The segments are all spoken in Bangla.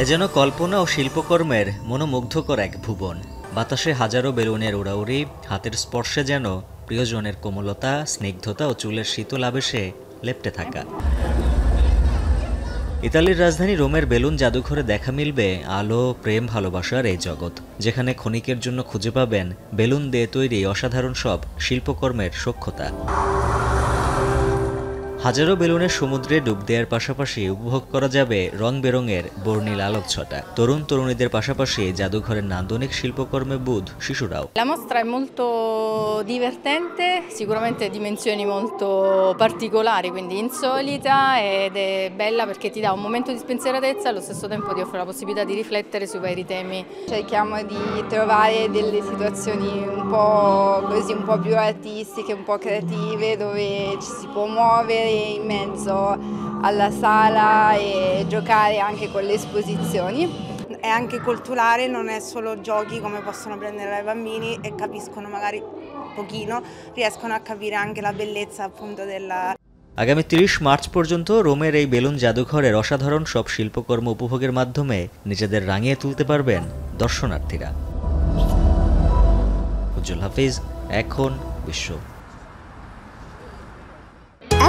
এ যেন কল্পনা ও শিল্পকর্মের মনোমুগ্ধকর এক ভুবন। বাতাসে হাজারো বেলুনের উড়াউড়ি, হাতের স্পর্শে যেন প্রিয়জনের কোমলতা, স্নিগ্ধতা ও চুলের শীতল আবেশে লেপ্টে থাকা। ইতালির রাজধানী রোমের বেলুন জাদুঘরে দেখা মিলবে আলো, প্রেম, ভালোবাসার এই জগৎ, যেখানে ক্ষণিকের জন্য খুঁজে পাবেন বেলুন দিয়ে তৈরি অসাধারণ সব শিল্পকর্মের সূক্ষ্মতা। হাজারো বেলুনের সমুদ্রে ডুব দেওয়ার পাশাপাশি উপভোগ করা যাবে রং বেরঙের বর্ণিল আলোকছটা। তরুণ তরুণীদের পাশাপাশি জাদুঘরের নান্দনিক শিল্পকর্মে বুঁদ শিশুরাও। La mostra è molto divertente, sicuramente dimensioni molto particolari, quindi insolita, ed è bella perché ti dà un momento di spensieratezza e allo stesso tempo ti offre la possibilità di riflettere sui vari temi. Cerchiamo di trovare delle situazioni un po' così, un po' più artistiche, un po' creative, dove ci si può muovere in mezzo alla sala e giocare anche con le esposizioni. È anche culturale, non è solo giochi come possono prendere i bambini e capiscono magari un pochino, riescono a capire anche la bellezza appunto della... আগামী ৩০ মার্চ পর্যন্ত রোমের এই বেলুন জাদুঘরের অসাধারণ সব শিল্পকর্ম উপভোগের মাধ্যমে নিজেদের রাঙিয়ে তুলতে পারবেন দর্শনার্থীরা। উজ্জ্বল হাফিজ, এখন বিশ্ব।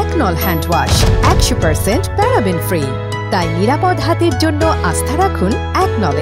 একনল হ্যান্ড ওয়াশ 100% প্যারাবেন ফ্রি, তাই নিরাপদ হাতের জন্য আস্থা রাখুন একনলে।